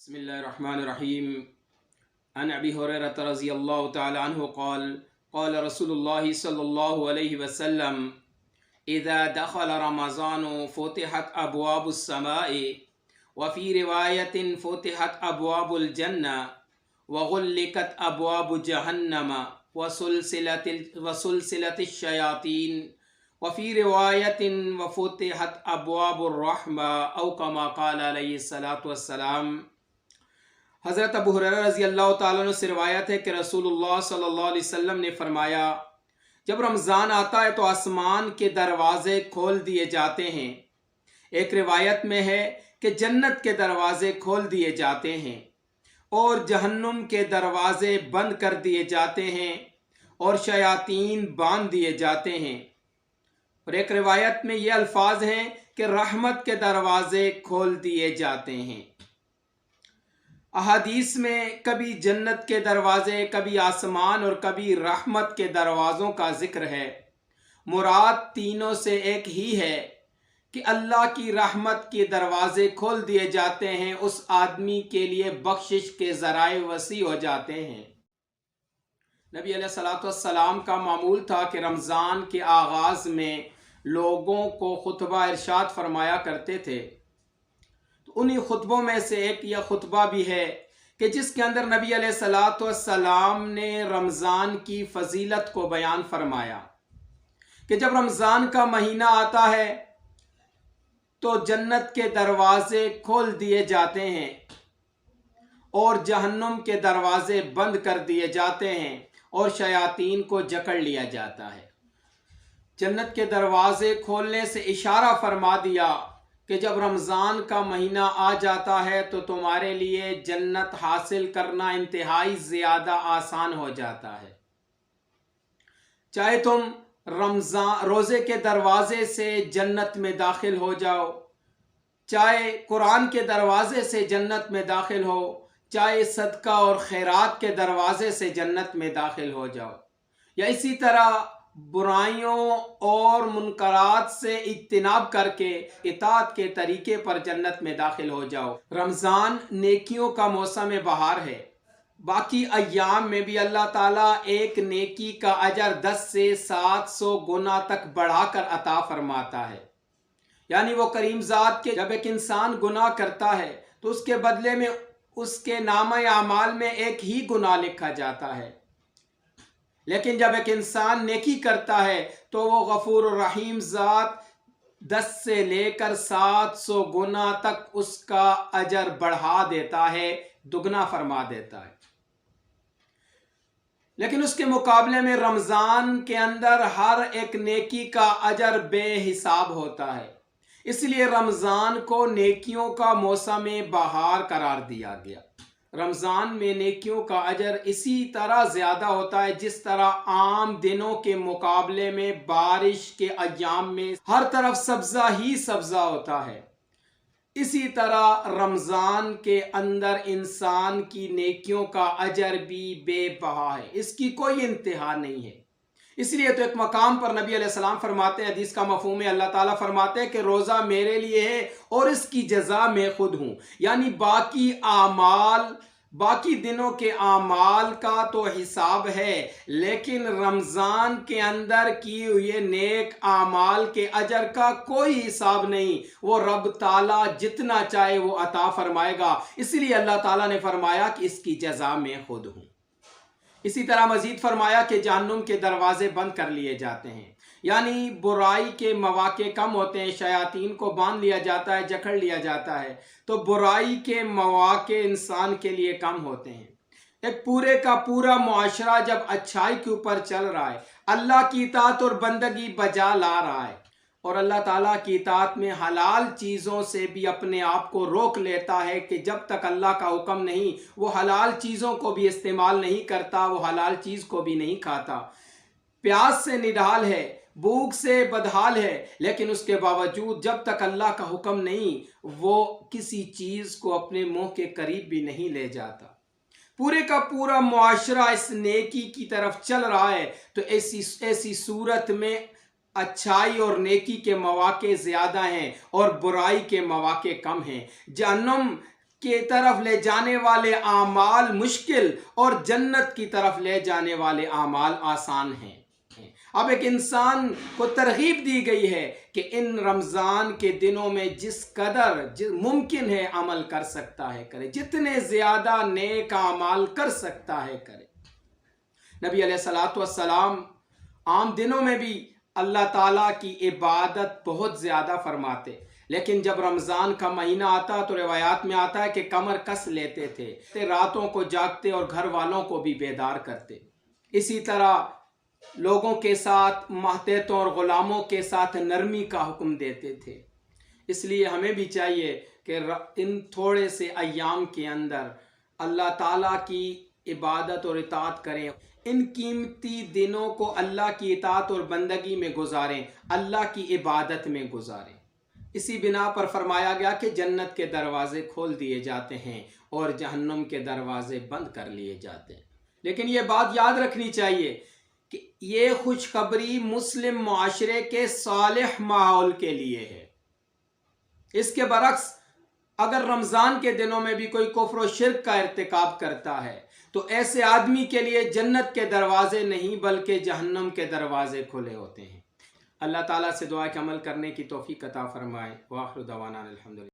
بسم الله الرحمن الرحيم. عن أبي هريرة رضي الله تعالى عنه قال رسول الله صلى الله عليه وسلم: إذا دخل رمضان فتحت أبواب السماء، وفي رواية فتحت أبواب الجنة، وغلقت أبواب جهنم وسلسلة الشياطين، وفي رواية وفتحت أبواب الرحمة، أو كما قال عليه الصلاة والسلام. حضرت ابو ہریرہ رضی اللہ تعالیٰ عنہ سے روایت ہے کہ رسول اللہ صلی اللہ علیہ وسلم نے فرمایا، جب رمضان آتا ہے تو آسمان کے دروازے کھول دیے جاتے ہیں۔ ایک روایت میں ہے کہ جنت کے دروازے کھول دیے جاتے ہیں اور جہنم کے دروازے بند کر دیے جاتے ہیں اور شیاطین باندھ دیے جاتے ہیں۔ اور ایک روایت میں یہ الفاظ ہیں کہ رحمت کے دروازے کھول دیے جاتے ہیں۔ احادیث میں کبھی جنت کے دروازے، کبھی آسمان اور کبھی رحمت کے دروازوں کا ذکر ہے۔ مراد تینوں سے ایک ہی ہے کہ اللہ کی رحمت کے دروازے کھول دیے جاتے ہیں، اس آدمی کے لیے بخشش کے ذرائع وسیع ہو جاتے ہیں۔ نبی علیہ الصلوۃ والسلام کا معمول تھا کہ رمضان کے آغاز میں لوگوں کو خطبہ ارشاد فرمایا کرتے تھے۔ انہی خطبوں میں سے ایک یہ خطبہ بھی ہے کہ جس کے اندر نبی علیہ الصلوۃ والسلام نے رمضان کی فضیلت کو بیان فرمایا کہ جب رمضان کا مہینہ آتا ہے تو جنت کے دروازے کھول دیے جاتے ہیں اور جہنم کے دروازے بند کر دیے جاتے ہیں اور شیاطین کو جکڑ لیا جاتا ہے۔ جنت کے دروازے کھولنے سے اشارہ فرما دیا کہ جب رمضان کا مہینہ آ جاتا ہے تو تمہارے لیے جنت حاصل کرنا انتہائی زیادہ آسان ہو جاتا ہے۔ چاہے تم روزے کے دروازے سے جنت میں داخل ہو جاؤ، چاہے قرآن کے دروازے سے جنت میں داخل ہو، چاہے صدقہ اور خیرات کے دروازے سے جنت میں داخل ہو جاؤ، یا اسی طرح برائیوں اور منکرات سے اجتناب کر کے اطاعت کے طریقے پر جنت میں داخل ہو جاؤ۔ رمضان نیکیوں کا موسم بہار ہے۔ باقی ایام میں بھی اللہ تعالیٰ ایک نیکی کا اجر 10 سے 700 گنا تک بڑھا کر عطا فرماتا ہے۔ یعنی وہ کریم ذات کے جب ایک انسان گناہ کرتا ہے تو اس کے بدلے میں اس کے نامہ اعمال میں ایک ہی گناہ لکھا جاتا ہے، لیکن جب ایک انسان نیکی کرتا ہے تو وہ غفور الرحیم ذات 10 سے لے کر 700 گنا تک اس کا اجر بڑھا دیتا ہے، دگنا فرما دیتا ہے۔ لیکن اس کے مقابلے میں رمضان کے اندر ہر ایک نیکی کا اجر بے حساب ہوتا ہے، اس لیے رمضان کو نیکیوں کا موسم بہار قرار دیا گیا۔ رمضان میں نیکیوں کا اجر اسی طرح زیادہ ہوتا ہے جس طرح عام دنوں کے مقابلے میں بارش کے ایام میں ہر طرف سبزہ ہی سبزہ ہوتا ہے، اسی طرح رمضان کے اندر انسان کی نیکیوں کا اجر بھی بے بہا ہے، اس کی کوئی انتہا نہیں ہے۔ اس لیے تو ایک مقام پر نبی علیہ السلام فرماتے ہیں، حدیث کا مفہوم ہے، اللہ تعالیٰ فرماتے ہیں کہ روزہ میرے لیے ہے اور اس کی جزا میں خود ہوں۔ یعنی باقی دنوں کے اعمال کا تو حساب ہے، لیکن رمضان کے اندر کیے ہوئے نیک اعمال کے اجر کا کوئی حساب نہیں، وہ رب تعالیٰ جتنا چاہے وہ عطا فرمائے گا۔ اس لیے اللہ تعالیٰ نے فرمایا کہ اس کی جزا میں خود ہوں۔ اسی طرح مزید فرمایا کہ جہنم کے دروازے بند کر لیے جاتے ہیں، یعنی برائی کے مواقع کم ہوتے ہیں، شیاطین کو باندھ لیا جاتا ہے، جکڑ لیا جاتا ہے، تو برائی کے مواقع انسان کے لیے کم ہوتے ہیں۔ ایک پورے کا پورا معاشرہ جب اچھائی کے اوپر چل رہا ہے، اللہ کی اطاعت اور بندگی بجا لا رہا ہے، اور اللہ تعالیٰ کی اطاعت میں حلال چیزوں سے بھی اپنے آپ کو روک لیتا ہے کہ جب تک اللہ کا حکم نہیں وہ حلال چیزوں کو بھی استعمال نہیں کرتا، وہ حلال چیز کو بھی نہیں کھاتا، پیاس سے نڈھال ہے، بھوک سے بدحال ہے، لیکن اس کے باوجود جب تک اللہ کا حکم نہیں وہ کسی چیز کو اپنے منہ کے قریب بھی نہیں لے جاتا۔ پورے کا پورا معاشرہ اس نیکی کی طرف چل رہا ہے، تو ایسی صورت میں اچھائی اور نیکی کے مواقع زیادہ ہیں اور برائی کے مواقع کم ہیں۔ جہنم کی طرف لے جانے والے اعمال مشکل اور جنت کی طرف لے جانے والے اعمال آسان ہیں۔ اب ایک انسان کو ترغیب دی گئی ہے کہ ان رمضان کے دنوں میں جس قدر ممکن ہے عمل کر سکتا ہے کرے، جتنے زیادہ نیک اعمال کر سکتا ہے کرے۔ نبی علیہ الصلوۃ والسلام عام دنوں میں بھی اللہ تعالیٰ کی عبادت بہت زیادہ فرماتے، لیکن جب رمضان کا مہینہ آتا تو روایات میں آتا ہے کہ کمر کس لیتے تھے، راتوں کو جاگتے اور گھر والوں کو بھی بیدار کرتے۔ اسی طرح لوگوں کے ساتھ، ماتحتوں اور غلاموں کے ساتھ نرمی کا حکم دیتے تھے۔ اس لیے ہمیں بھی چاہیے کہ ان تھوڑے سے ایام کے اندر اللہ تعالیٰ کی عبادت اور اطاعت کریں، ان قیمتی دنوں کو اللہ کی اطاعت اور بندگی میں گزاریں، اللہ کی عبادت میں گزاریں۔ اسی بنا پر فرمایا گیا کہ جنت کے دروازے کھول دیے جاتے ہیں اور جہنم کے دروازے بند کر لیے جاتے ہیں۔ لیکن یہ بات یاد رکھنی چاہیے کہ یہ خوشخبری مسلم معاشرے کے صالح ماحول کے لیے ہے۔ اس کے برعکس اگر رمضان کے دنوں میں بھی کوئی کفر و شرک کا ارتکاب کرتا ہے تو ایسے آدمی کے لیے جنت کے دروازے نہیں بلکہ جہنم کے دروازے کھلے ہوتے ہیں۔ اللہ تعالیٰ سے دعا کہ عمل کرنے کی توفیق عطا فرمائے۔ وآخر دعوانا الحمدللہ۔